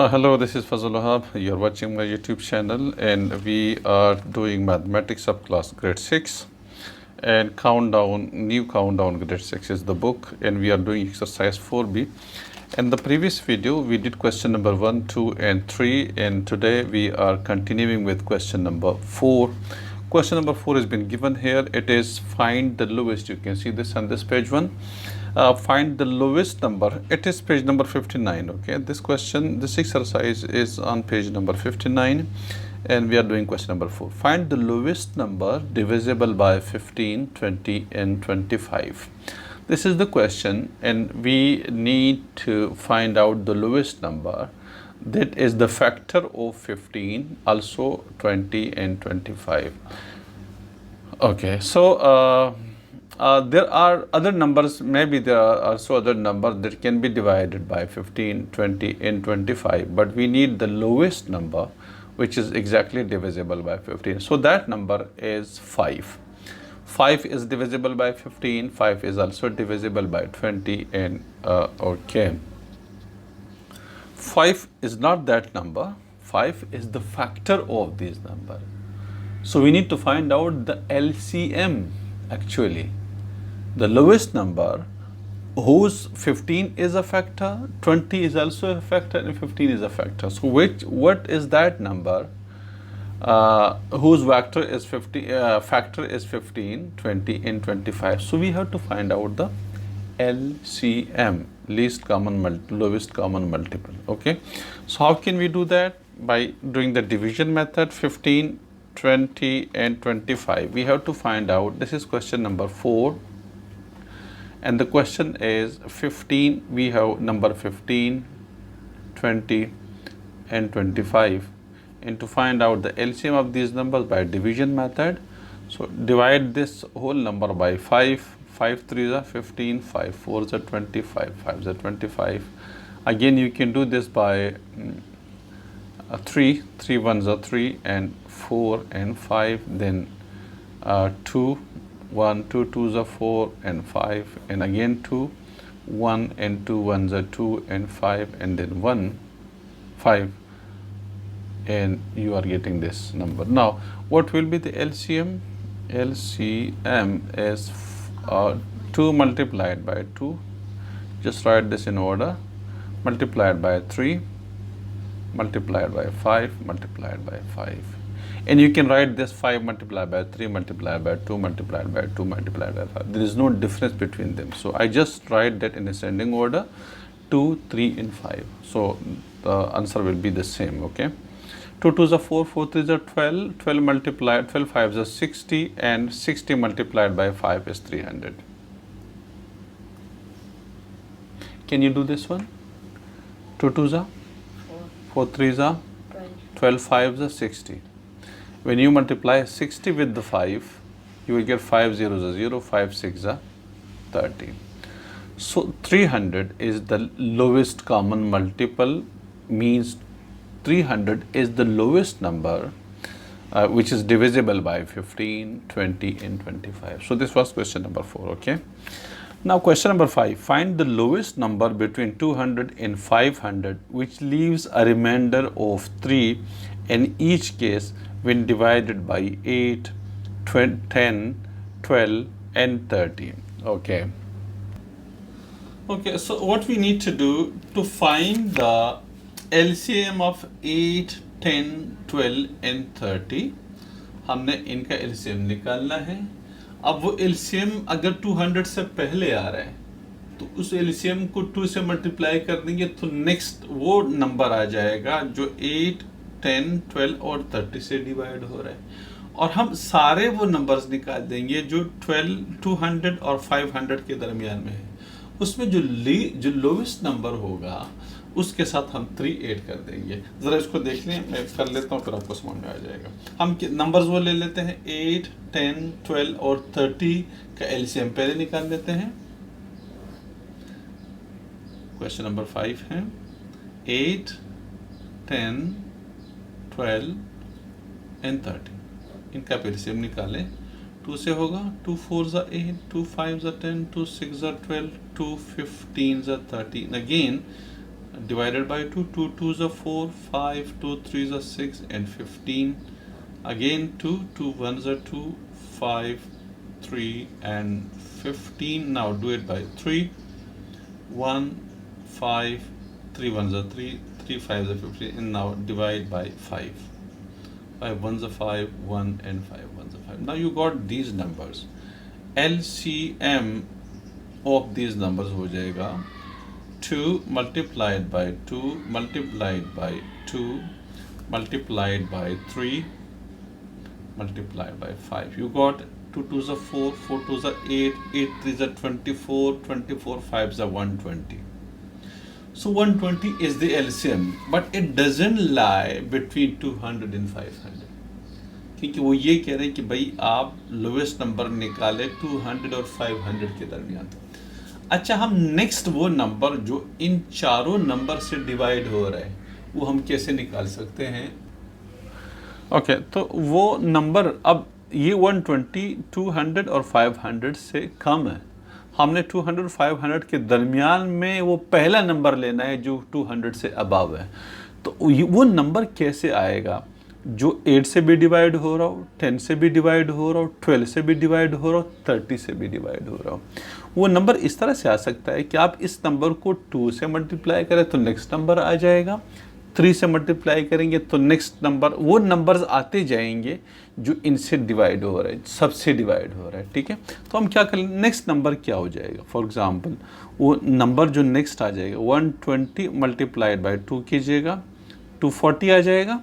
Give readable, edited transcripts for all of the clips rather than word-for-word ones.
Hello, this is Fazal Wahab. You're watching my YouTube channel, and we are doing mathematics subclass grade 6. And new countdown grade 6 is the book, and we are doing exercise 4b. In the previous video, we did question number 1, 2, and 3, and today we are continuing with question number 4. Question number 4 has been given here. It is find the lowest. You can see this on this page 1. Find the lowest number. It is page number 59. Okay, this exercise is on page number 59, and we are doing question number 4. Find the lowest number divisible by 15, 20, and 25. This is the question, and we need to find out the lowest number that is the factor of 15, also 20 and 25. Okay, so there are other numbers, maybe there are also other numbers that can be divided by 15, 20 and 25, but we need the lowest number which is exactly divisible by 15. So that number is 5. 5 is divisible by 15, 5 is also divisible by 20, and okay. 5 is not that number, 5 is the factor of these numbers. So we need to find out the LCM actually. The lowest number whose 15 is a factor, 20 is also a factor, and 15 is a factor. So what is that number whose factor is 15, 20 and 25. So we have to find out the LCM, lowest common multiple. Okay, so how can we do that? By doing the division method. 15, 20 and 25, we have to find out. This is question number 4, and the question is 15. We have number 15, 20 and 25, and to find out the LCM of these numbers by division method, so divide this whole number by 5. 5 3s are 15, 5 4s are 25, 5s are 25. Again, you can do this by 3 1s are 3, and 4 and 5, then 2 1 2 2s are 4 and 5, and again 2 1 and 2 1s are 2 and 5, and then 1 5, and you are getting this number. Now what will be the LCM? LCM is 2 multiplied by 2, just write this in order, multiplied by 3, multiplied by 5, multiplied by 5. And you can write this 5 multiplied by 3, multiplied by 2, multiplied by 2, multiplied by 5. There is no difference between them. So I just write that in ascending order, 2, 3 and 5. So the answer will be the same. Okay, 2 2s are 4, 4 3s are 12, 12 multiplied, 12 5s are 60, and 60 multiplied by 5 is 300. Can you do this one? 2 2s are 4 3s are 12 5s are 60. When you multiply 60 with the 5, you will get 5 zeros are 0, 5 6 are 30. So 300 is the lowest common multiple, means 300 is the lowest number which is divisible by 15, 20 and 25. So this was question number 4. Okay. Now question number 5. Find the lowest number between 200 and 500 which leaves a remainder of 3 in each case when divided by 8, 10, 12 and 13. Okay. Okay, so what we need to do to find the LCM of 8, 10, 12 and 30, हमने इनका LCM निकालना है. अब वो LCM अगर 200 से पहले आ रहा है तो उस LCM को 2 से मल्टीप्लाई कर देंगे तो नेक्स्ट वो नंबर आ जाएगा जो 8, 10, 12 और 30 से डिवाइड हो रहा है, और हम सारे वो नंबर्स निकाल देंगे जो 12, 200 और 500 के दरमियान में है. उसमें जो लोवेस्ट नंबर होगा उसके साथ हम 3 ऐड कर देंगे. ज़रा इसको देख लें, मैं कर लेता हूँ फिर आपको समझ में आ जाएगा. हम नंबर्स वो ले लेते हैं 8, 10, 12 और 30 का LCM पहले निकाल लेते हैं. क्वेश्चन नंबर 5 है 8, 10, 12 एंड 30. इनका LCM निकालें. 2 से होगा 2 4s are 8, 2 5s are 10, 2 6s are 12, 2 15s are 30. Again divided by 2, 2 2s are 4, 5, 2 3s are 6 and 15. Again 2, 2 1s are 2, 5, 3 and 15. Now do it by 3, 1, 5, 3 1s are 3, 3 5s are 15, and now divide by 5. 5 1s are 5, 1 and 5 1s are 5. Now you got these numbers. LCM of these numbers हो जाएगा 2 multiplied by 2 multiplied by 2 multiplied by 3 multiplied by 5. You got 2 2s are 4, 4 2s are 8, 8 3s are 24, 24 5s are 120. So 120 is the LCM, but it doesn't lie between 200 and 500. क्योंकि वो ये कह रहे हैं कि भाई आप लोवेस्ट नंबर निकाले 200 और 500 के दरमियान। अच्छा, हम नेक्स्ट वो नंबर जो इन चारों नंबर से डिवाइड हो रहा है वो हम कैसे निकाल सकते हैं? ओके, तो वो नंबर अब ये 120, 200 और 500 से कम है। हमने 200 और 500 के दरमियान में वो पहला नंबर लेना है जो 200 से अबव है। तो वो नंबर कैसे आएगा जो 8 से भी डिवाइड हो रहा हो, 10 से भी डिवाइड हो रहा हो, 12 से भी डिवाइड हो रहा हो, 30 से भी डिवाइड हो रहा हो। वो नंबर इस तरह से आ सकता है कि आप इस नंबर को 2 से मल्टीप्लाई करें तो नेक्स्ट नंबर आ जाएगा, 3 से मल्टीप्लाई करेंगे तो नेक्स्ट नंबर, वो नंबर्स आते जाएंगे जो इनसे डिवाइड हो रहा है, सबसे डिवाइड हो रहा है। ठीक है, तो हम क्या करें, नेक्स्ट नंबर क्या हो जाएगा? फॉर एग्जांपल वो नंबर जो नेक्स्ट आ जाएगा 120 मल्टीप्लाइड बाई 2 कीजिएगा, 240 आ जाएगा।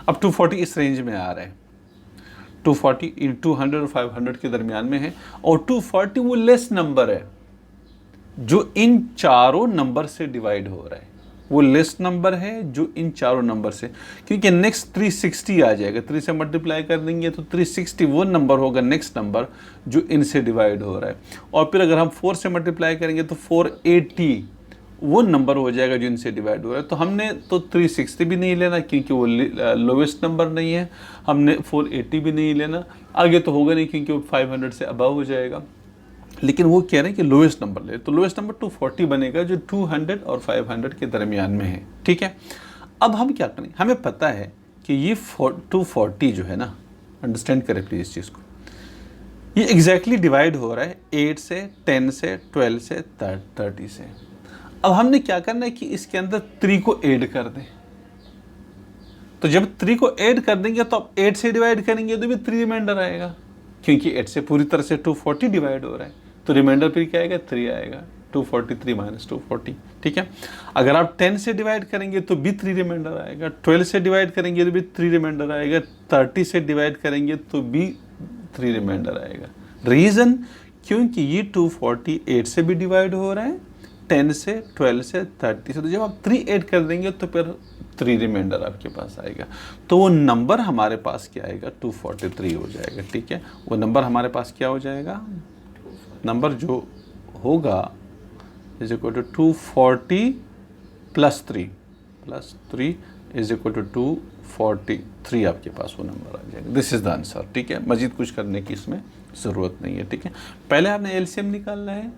अब 240 इस रेंज में आ रहा है, 240 इन 200 और 500 के दरमियान में है, और 240 वो लेस नंबर है जो इन चारों नंबर से डिवाइड हो रहा है। वो लेस नंबर है जो इन चारों नंबर से, क्योंकि नेक्स्ट 360 आ जाएगा, 3 से मल्टीप्लाई कर देंगे तो 360 वो नंबर होगा नेक्स्ट नंबर जो इनसे डिवाइड हो रहा है। और फिर अगर हम 4 से मल्टीप्लाई करेंगे तो 480 वो नंबर हो जाएगा जो इनसे डिवाइड हो रहा है। तो हमने तो 360 भी नहीं लेना क्योंकि वो लोवेस्ट नंबर नहीं है, हमने 480 भी नहीं लेना, आगे तो होगा नहीं क्योंकि वो 500 से अबव हो जाएगा। लेकिन वो कह रहे हैं कि लोवेस्ट नंबर ले, तो लोवेस्ट नंबर 240 बनेगा जो 200 और 500 के दरमियान में है। ठीक है, अब हम क्या करें, हमें पता है कि ये 240 जो है ना, अंडरस्टैंड करें प्लीज़ इस चीज़ को, ये एग्जैक्टली डिवाइड हो रहा है 8 से, 10 से, 12 से, 30 से। अब हमने क्या करना है कि इसके अंदर 3 को ऐड कर दें। तो जब 3 को ऐड कर देंगे तो अब 8 से डिवाइड करेंगे तो भी 3 रिमाइंडर आएगा, क्योंकि 8 से पूरी तरह से 240 डिवाइड हो रहा है, तो रिमाइंडर फिर क्या आएगा, 3 आएगा, 243 माइनस 240। ठीक है, अगर आप 10 से डिवाइड करेंगे तो भी 3 रिमाइंडर आएगा, 12 से डिवाइड करेंगे तो भी 3 रिमाइंडर आएगा, 30 से डिवाइड करेंगे तो भी 3 रिमाइंडर आएगा। रीज़न, क्योंकि ये 240 8 से भी डिवाइड हो रहा है, 10 से, 12 से, 30 से, तो जब आप 3 ऐड कर देंगे तो फिर 3 रिमाइंडर आपके पास आएगा। तो वो नंबर हमारे पास क्या आएगा, 243 हो जाएगा। ठीक है, वो नंबर हमारे पास क्या हो जाएगा, नंबर जो होगा is equal to 240 plus 3 is equal to 243 आपके पास वो नंबर आ जाएगा। This is the answer. ठीक है, मजीद कुछ करने की इसमें ज़रूरत नहीं है। ठीक है, पहले आपने एलसीएम निकालना है,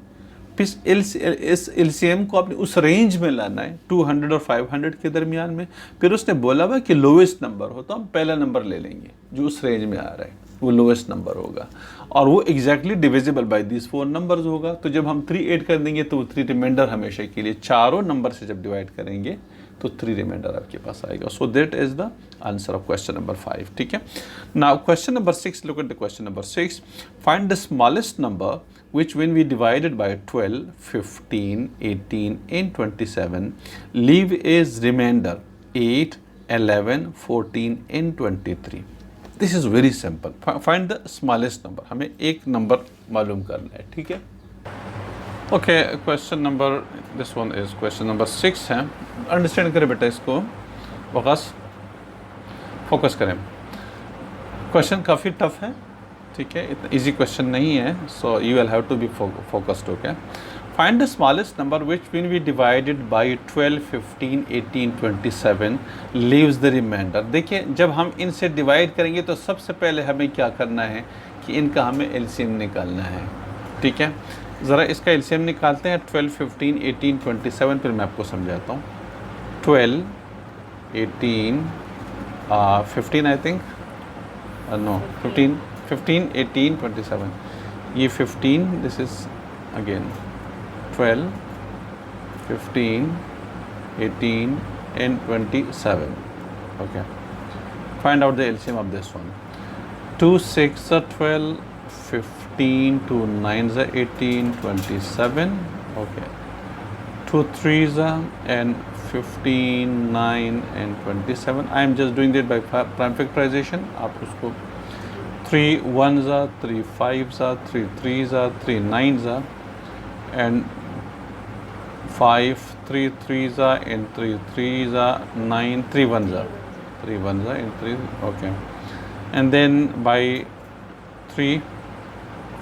फिर इस एलसीएम को आपने उस रेंज में लाना है 200 और 500 के दरमियान में। फिर उसने बोला हुआ कि लोवेस्ट नंबर हो तो हम पहला नंबर ले लेंगे जो उस रेंज में आ रहा है, वो लोवेस्ट नंबर होगा, और वो exactly divisible by this 4 numbers होगा। तो जब हम 3 ऐड कर देंगे तो वो 3 रिमाइंडर हमेशा के लिए, चारों नंबर से जब डिवाइड करेंगे तो 3 रिमाइंडर आपके पास आएगा। So that is the answer of question number 5। ठीक है, now question number 6, look at the question number 6, find the smallest number which when we divided by 12, 15, 18 and 27 leave as remainder 8, 11, 14 and 23. This is very simple. Find the smallest number. हमें एक number मालूम करना है। ठीक है, okay, question number, this one is question number 6 है। Understand करें बेटा, इसको फोकस करें। क्वेश्चन काफ़ी टफ है, ठीक है, इतना इजी क्वेश्चन नहीं है, so you will have to be focused. Okay, find the smallest number which when we divided by 12, 15, 18, 27 leaves the remainder. देखिए, जब हम इनसे डिवाइड करेंगे तो सबसे पहले हमें क्या करना है कि इनका हमें एलसीएम निकालना है। ठीक है, ज़रा इसका एलसीएम निकालते हैं। 12, 15, 18, 27, फिर मैं आपको समझाता हूँ। 12, 18, 15 आई थिंक, नो 15, 18, 27, ये 15, this is again 12, 15, 18 and 27. Okay, find out the LCM of this one. 2 6 are 12, 15, 2 9 are 18, 27. Okay, 2 3s are and 15, 9 and 27. I am just doing that by prime factorization. आप उसको 3 1s are, 3 5s are, 3 3s are, 3 9s are and 5 3 3s are and 3 3s are, 9 3 1s are, 3 1s are and 3. Okay, and then by 3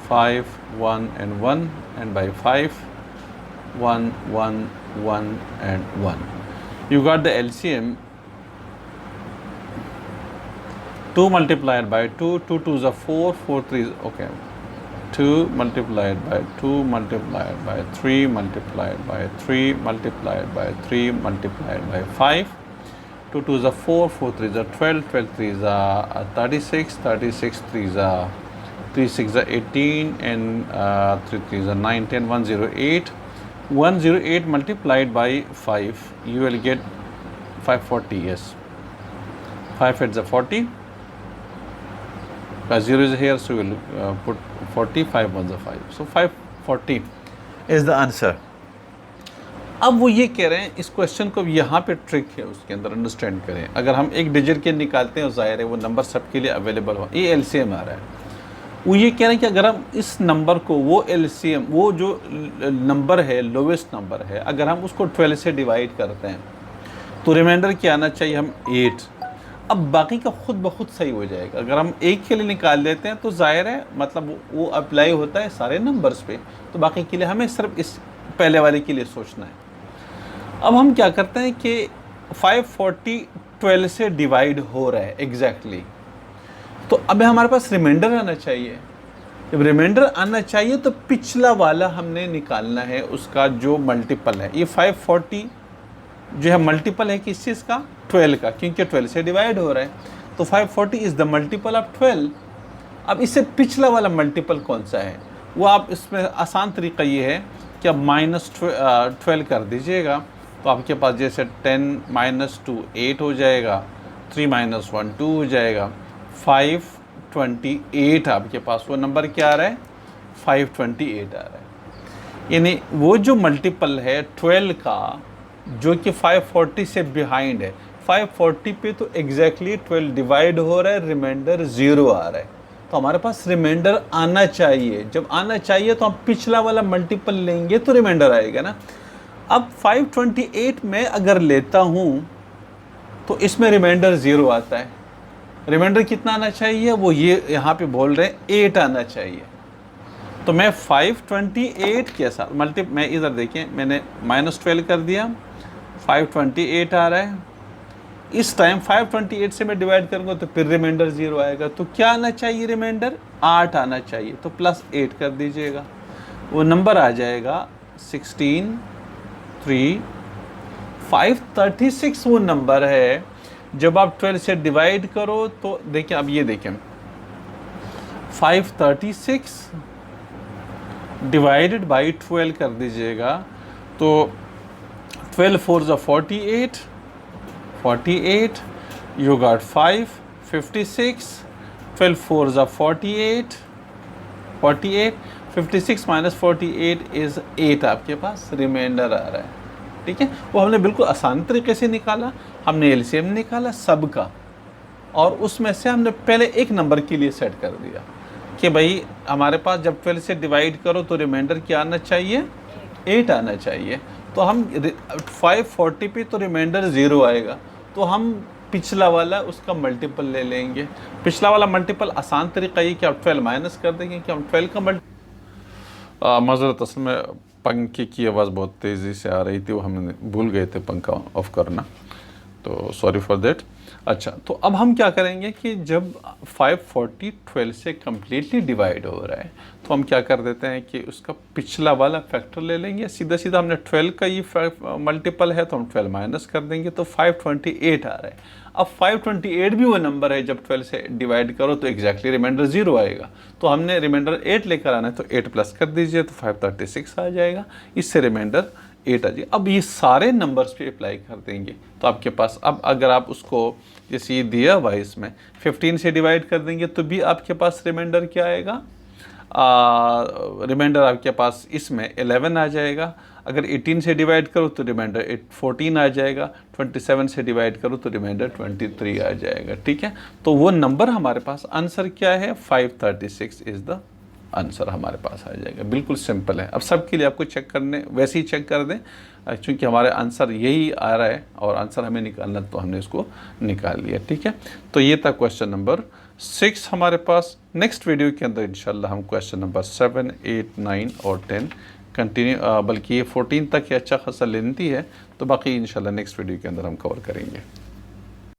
5 1 and 1 and by 5 1 1 1 and 1. You got the LCM. 2 multiplied by 2, 2 2s are 4, 4 3s, okay. 2 multiplied by 2 multiplied by 3 multiplied by 3 multiplied by 3 multiplied by 5. 2 2s are 4, 4 3s are 12, 12 3s are 36, 36 3s are 3 6 are 18 and 3 3s are 9, 10, 108. 108 multiplied by 5, you will get 540. Yes, 5 8s are 40. 0 is here, so we will put 40, 5 1s are 5. So 540 is the answer. अब वो ये कह रहे हैं, इस question को यहाँ पे ट्रिक है उसके अंदर, अंडरस्टैंड करें। अगर हम एक डिजिट के निकालते हैं, ज़ाहिर है वो नंबर सबके लिए अवेलेबल हो, ये एलसीएम आ रहा है। वो ये कह रहे हैं कि अगर हम इस नंबर को, वो एलसीएम, वो जो नंबर है, लोवेस्ट नंबर है, अगर हम उसको 12 से डिवाइड करते हैं तो रिमाइंडर क्या आना चाहिए? हम 8। अब बाकी का खुद ब खुद सही हो जाएगा। अगर हम एक के लिए निकाल देते हैं तो ज़ाहिर है मतलब वो अप्लाई होता है सारे नंबर्स पे, तो बाकी के लिए हमें सिर्फ इस पहले वाले के लिए सोचना है। अब हम क्या करते हैं कि 540 12 से डिवाइड हो रहा है एग्जैक्टली, तो अब हमारे पास रिमाइंडर आना चाहिए। जब रिमाइंडर आना चाहिए तो पिछला वाला हमने निकालना है, उसका जो मल्टीपल है। ये 540 जो है मल्टीपल है किस चीज़ का? 12 का, क्योंकि 12 से डिवाइड हो रहा है, तो 540 इज़ द मल्टीपल ऑफ 12। अब इससे पिछला वाला मल्टीपल कौन सा है? वो आप इसमें आसान तरीका ये है कि आप -12 कर दीजिएगा, तो आपके पास जैसे 10 - 2 8 हो जाएगा, 3 - 1 2 हो जाएगा, 528 आपके पास वो नंबर क्या आ रहा है? 528 आ रहा है। यानी वो जो मल्टीपल है 12 का, जो कि 540 से बिहाइंड है, 540 पे तो एग्जैक्टली 12 डिवाइड हो रहा है, रिमाइंडर 0 आ रहा है, तो हमारे पास रिमाइंडर आना चाहिए। जब आना चाहिए तो हम पिछला वाला मल्टीपल लेंगे तो रिमाइंडर आएगा ना। अब 528 में अगर लेता हूँ तो इसमें रिमाइंडर 0 आता है। रिमाइंडर कितना आना चाहिए? वो ये यहाँ पे बोल रहे हैं 8 आना चाहिए। तो मैं 528 के साथ मैं इधर देखिए, मैंने -12 कर दिया, 528 आ रहा है। इस टाइम 528 से मैं डिवाइड करूँगा तो फिर रिमाइंडर 0 आएगा। तो क्या आना चाहिए? रिमाइंडर 8 आना चाहिए, तो +8 कर दीजिएगा, वो नंबर आ जाएगा 16 3 536। वो नंबर है जब आप 12 से डिवाइड करो तो देखिए, अब ये देखें 536 डिवाइडेड बाई 12 कर दीजिएगा, तो 12 4s are 48, 48, you got 5, 56, 12 4s are 48, 48, 56 - 48 is 8 आपके पास रिमाइंडर आ रहा है। ठीक है, वो हमने बिल्कुल आसान तरीके से निकाला, हमने एलसीएम निकाला सब का, और उसमें से हमने पहले एक नंबर के लिए सेट कर दिया कि भाई हमारे पास जब 12 से डिवाइड करो तो रिमाइंडर क्या आना चाहिए? 8 आना चाहिए। तो हम 540 पे तो रिमाइंडर 0 आएगा, तो हम पिछला वाला उसका मल्टीपल ले लेंगे। पिछला वाला मल्टीपल आसान तरीका ये कि आप 12 माइनस कर देंगे कि हम 12 का माज़रत, असल में पंखे की आवाज़ बहुत तेज़ी से आ रही थी, वो हमने भूल गए थे पंखा ऑफ करना, तो सॉरी फॉर देट। अच्छा, तो अब हम क्या करेंगे कि जब 540 12 से कम्प्लीटली डिवाइड हो रहा है तो हम क्या कर देते हैं कि उसका पिछला वाला फैक्टर ले लेंगे, सीधा सीधा हमने 12 का ये मल्टीपल है तो हम 12 माइनस कर देंगे तो 528 आ रहा है। अब 528 भी वो नंबर है जब 12 से डिवाइड करो तो एग्जैक्टली रिमाइंडर 0 आएगा, तो हमने रिमाइंडर 8 लेकर आना है तो 8 प्लस कर दीजिए तो 536 आ जाएगा, इससे रिमाइंडर 8 आ जाएगा। अब ये सारे नंबर्स पे अप्लाई कर देंगे तो आपके पास, अब अगर आप उसको जैसे ये दिया हुआ है इसमें 15 से डिवाइड कर देंगे तो भी आपके पास रिमाइंडर क्या आएगा, रिमाइंडर आपके पास इसमें 11 आ जाएगा। अगर 18 से डिवाइड करो तो रिमाइंडर 14 आ जाएगा, 27 से डिवाइड करो तो रिमाइंडर 23 आ जाएगा। ठीक है, तो वो नंबर हमारे पास आंसर क्या है, 536 इज़ द आंसर हमारे पास आ जाएगा। बिल्कुल सिंपल है। अब सबके लिए आपको चेक करने वैसे ही चेक कर दें, क्योंकि हमारे आंसर यही आ रहा है और आंसर हमें निकालना तो हमने इसको निकाल लिया। ठीक है, तो ये था क्वेश्चन नंबर 6 हमारे पास। नेक्स्ट वीडियो के अंदर इंशाल्लाह हम क्वेश्चन नंबर 7, 8, 9 और 10 कंटिन्यू, बल्कि ये 14 तक ये अच्छा खासा लेंथी है, तो बाकी इंशाल्लाह नेक्स्ट वीडियो के अंदर हम कवर करेंगे।